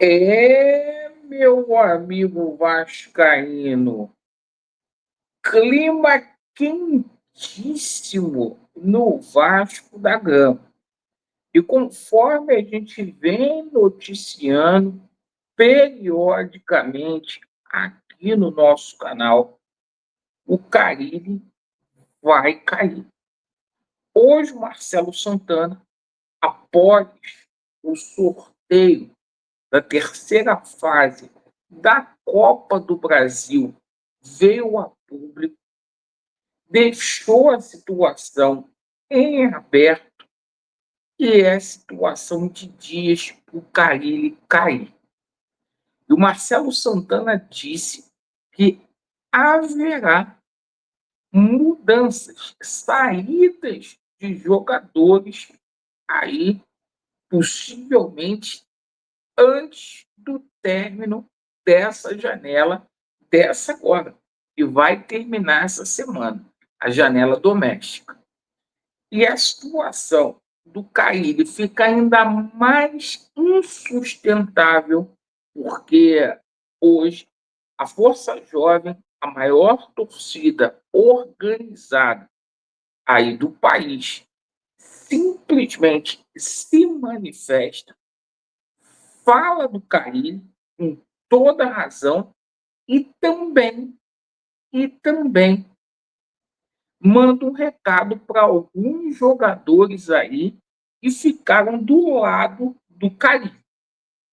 Meu amigo vascaíno, clima quentíssimo no Vasco da Gama. E conforme a gente vem noticiando periodicamente aqui no nosso canal, o Carille vai cair. Hoje, o Marcelo Santana, após o sorteio da terceira fase da Copa do Brasil, veio a público, deixou a situação em aberto, e é situação de dias para o Carille cair. E o Marcelo Santana disse que haverá mudanças, saídas de jogadores aí, possivelmente antes do término dessa janela, dessa agora, que vai terminar essa semana, a janela doméstica. E a situação do Carille fica ainda mais insustentável, porque hoje a Força Jovem, a maior torcida organizada aí do país, simplesmente se manifesta, fala do Carille com toda razão e também manda um recado para alguns jogadores aí que ficaram do lado do Carille.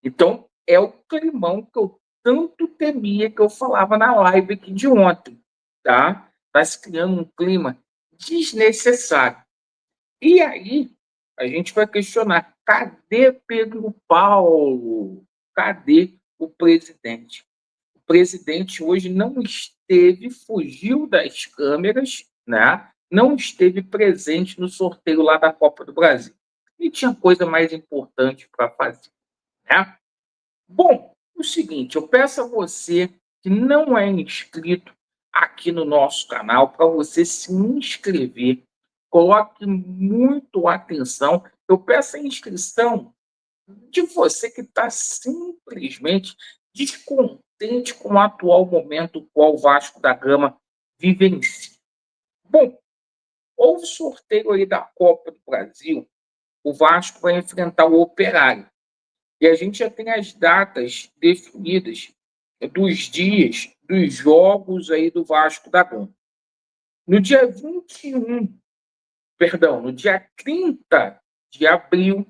Então, é o climão que eu tanto temia, que eu falava na live aqui de ontem, tá? Está se criando um clima desnecessário. E aí, a gente vai questionar, cadê Pedro Paulo? Cadê o presidente? O presidente hoje não esteve, fugiu das câmeras, né? Não esteve presente no sorteio lá da Copa do Brasil. E tinha coisa mais importante para fazer, né? Bom, o seguinte, eu peço a você que não é inscrito aqui no nosso canal para você se inscrever. Coloque muito atenção. Eu peço a inscrição de você que está simplesmente descontente com o atual momento qual o Vasco da Gama vivencia. Bom, houve sorteio aí da Copa do Brasil. O Vasco vai enfrentar o Operário. E a gente já tem as datas definidas dos dias dos jogos aí do Vasco da Gama. No dia 21, perdão, no de abril,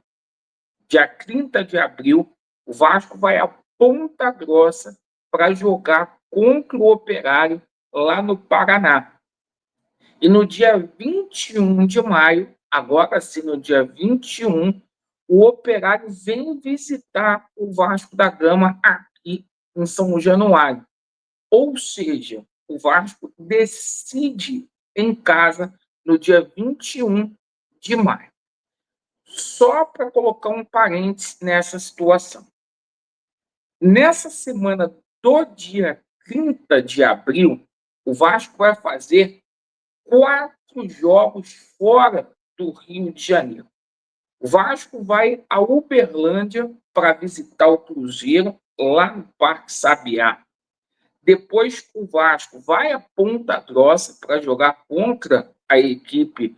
dia 30 de abril, o Vasco vai a Ponta Grossa para jogar contra o Operário lá no Paraná. E no dia 21 de maio, agora sim, no dia 21, o Operário vem visitar o Vasco da Gama aqui em São Januário. Ou seja, o Vasco decide em casa no dia 21 de maio. Só para colocar um parênteses nessa situação. Nessa semana do dia 30 de abril, o Vasco vai fazer 4 jogos fora do Rio de Janeiro. O Vasco vai a Uberlândia para visitar o Cruzeiro, lá no Parque Sabiá. Depois o Vasco vai a Ponta Grossa para jogar contra a equipe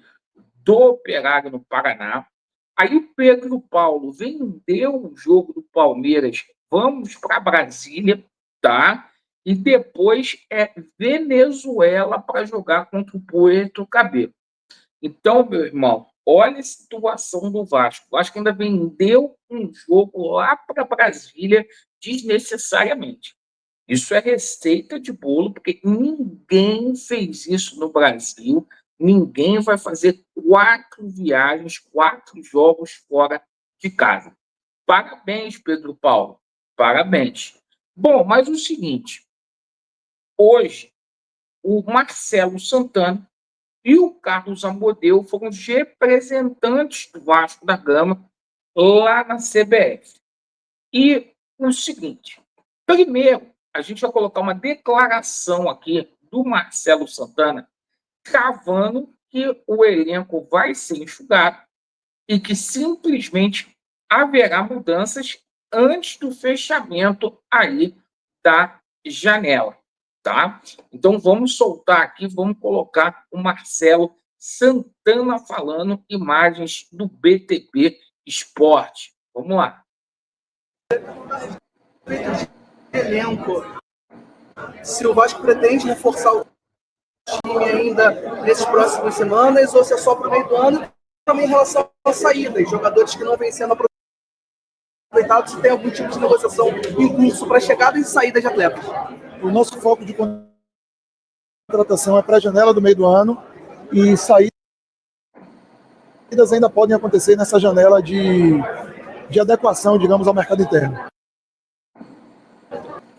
do Operário no Paraná. Aí o Pedro Paulo vendeu o jogo do Palmeiras, vamos para Brasília, tá? E depois é Venezuela para jogar contra o Puerto Cabello. Então, meu irmão, olha a situação do Vasco. O Vasco ainda vendeu um jogo lá para Brasília desnecessariamente. Isso é receita de bolo, porque ninguém fez isso no Brasil. Ninguém vai fazer 4 viagens, 4 jogos fora de casa. Parabéns, Pedro Paulo. Parabéns. Bom, mas o seguinte, hoje o Marcelo Santana e o Carlos Amodeu foram os representantes do Vasco da Gama lá na CBF. E o seguinte, primeiro, a gente vai colocar uma declaração aqui do Marcelo Santana cravando que o elenco vai ser enxugado e que simplesmente haverá mudanças antes do fechamento aí da janela, tá? Então vamos soltar aqui, vamos colocar o Marcelo Santana falando, imagens do BTP Esporte. Vamos lá. Elenco. Se o Vasco pretende reforçar o time ainda nesses próximas semanas, ou se é só para o meio do ano, também em relação às saídas, jogadores que não vêm sendo aproveitados, se tem algum tipo de negociação em curso para chegada e saída de atletas. O nosso foco de contratação é para a janela do meio do ano, e saídas ainda podem acontecer nessa janela de adequação, digamos, ao mercado interno.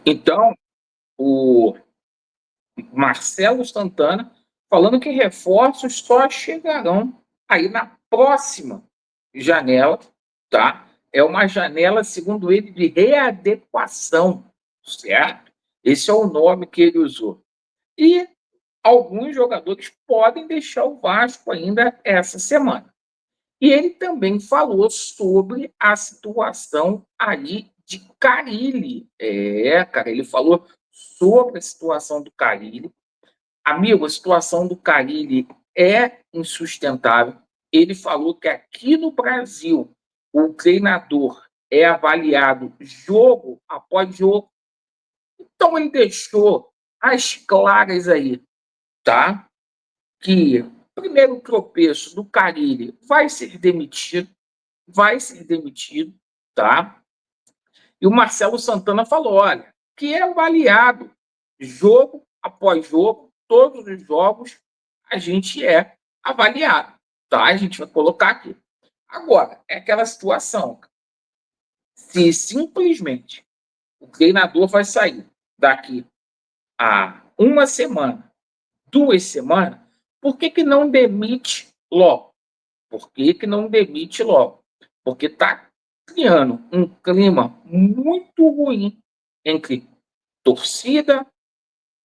Então, o Marcelo Santana falando que reforços só chegarão aí na próxima janela, tá? É uma janela, segundo ele, de readequação, certo? Esse é o nome que ele usou. E alguns jogadores podem deixar o Vasco ainda essa semana. E ele também falou sobre a situação ali de Carille. Cara, ele falou sobre a situação do Carille. Amigo, a situação do Carille é insustentável. Ele falou que aqui no Brasil o treinador é avaliado jogo após jogo. Então ele deixou as claras aí, tá? Que primeiro tropeço do Carille vai ser demitido, tá? E o Marcelo Santana falou, olha, que é avaliado jogo após jogo, todos os jogos a gente é avaliado, tá? A gente vai colocar aqui. Agora, é aquela situação, se simplesmente o treinador vai sair daqui a uma semana, 2 semanas, por que não demite logo? Por que não demite logo? Porque está criando um clima muito ruim entre torcida,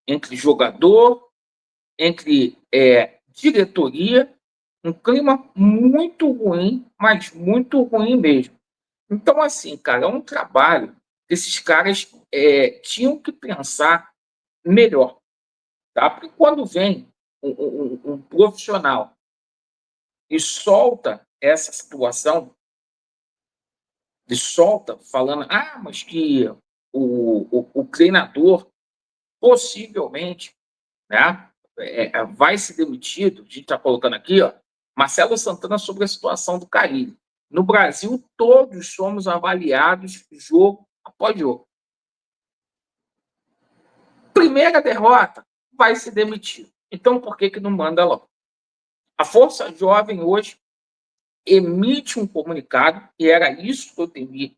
entre jogador, entre diretoria, um clima muito ruim, mas muito ruim mesmo. Então, assim, cara, é um trabalho que esses caras tinham que pensar melhor, tá? Porque quando vem um profissional e solta essa situação, e solta falando, mas que o treinador possivelmente, né, vai ser demitido. A gente está colocando aqui, ó, Marcelo Santana sobre a situação do Carille. No Brasil, todos somos avaliados jogo após jogo. Primeira derrota, vai ser demitido. Então, por que não manda logo? A Força Jovem hoje emite um comunicado, e era isso que eu temia,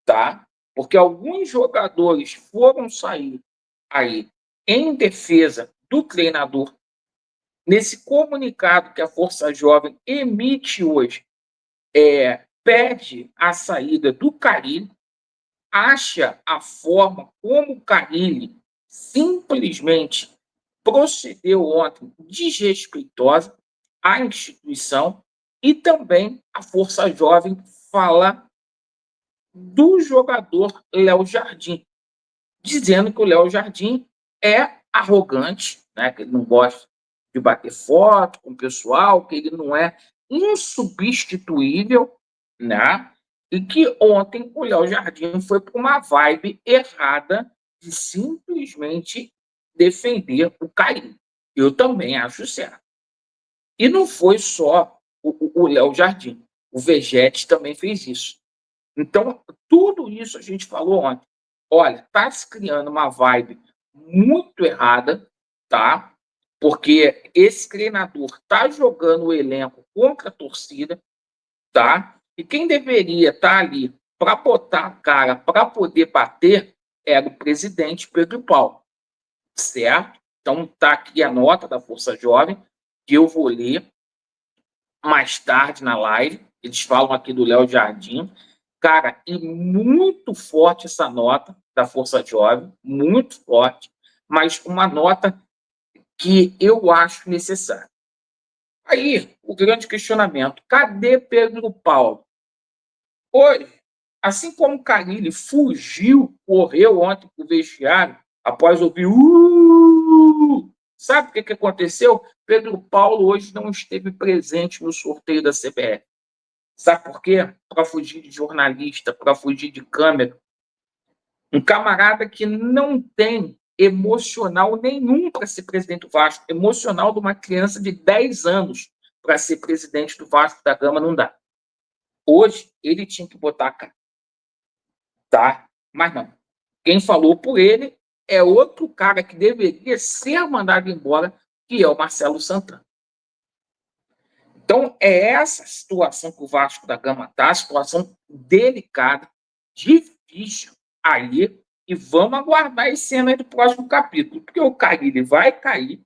tá? Porque alguns jogadores foram sair aí em defesa do treinador. Nesse comunicado que a Força Jovem emite hoje, pede a saída do Carille, acha a forma como o Carille simplesmente procedeu ontem desrespeitosa à instituição, e também a Força Jovem fala do jogador Léo Jardim, dizendo que o Léo Jardim é arrogante, né, que ele não gosta de bater foto com o pessoal, que ele não é insubstituível, né? E que ontem o Léo Jardim foi para uma vibe errada de simplesmente defender o Caim. Eu também acho certo. E não foi só o Léo Jardim. O Vegete também fez isso. Então, tudo isso a gente falou ontem. Olha, está se criando uma vibe muito errada, tá? Porque esse treinador está jogando o elenco contra a torcida, tá? E quem deveria estar ali para botar a cara, para poder bater, era o presidente Pedro Paulo, certo? Então, está aqui a nota da Força Jovem, que eu vou ler mais tarde na live. Eles falam aqui do Léo Jardim. Cara, e muito forte essa nota da Força Jovem, muito forte, mas uma nota que eu acho necessária. Aí, o grande questionamento: cadê Pedro Paulo? Hoje, Assim como o Carille fugiu, correu ontem para o vestiário, após ouvir sabe o que aconteceu? Pedro Paulo hoje não esteve presente no sorteio da CBF. Sabe por quê? Para fugir de jornalista, para fugir de câmera. Um camarada que não tem emocional nenhum para ser presidente do Vasco. Emocional de uma criança de 10 anos para ser presidente do Vasco da Gama não dá. Hoje, ele tinha que botar a cara. Tá? Mas não. Quem falou por ele é outro cara que deveria ser mandado embora, que é o Marcelo Santana. Então, é essa situação que o Vasco da Gama está, situação delicada, difícil aí, e vamos aguardar as cenas do próximo capítulo, porque o Carille vai cair,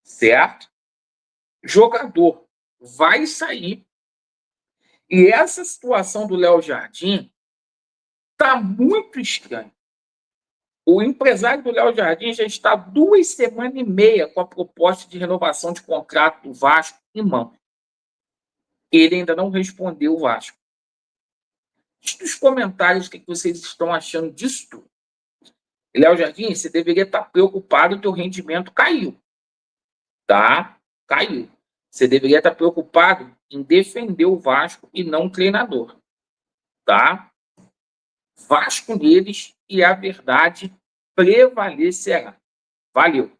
certo? Jogador vai sair, e essa situação do Léo Jardim está muito estranha. O empresário do Léo Jardim já está 2 semanas e meia com a proposta de renovação de contrato do Vasco em mão. Ele ainda não respondeu o Vasco. Nos comentários o que vocês estão achando disso tudo. Léo Jardim, você deveria estar preocupado, o teu rendimento caiu. Tá? Caiu. Você deveria estar preocupado em defender o Vasco e não o treinador. Tá? Vasco neles e a verdade prevalecerá. Valeu.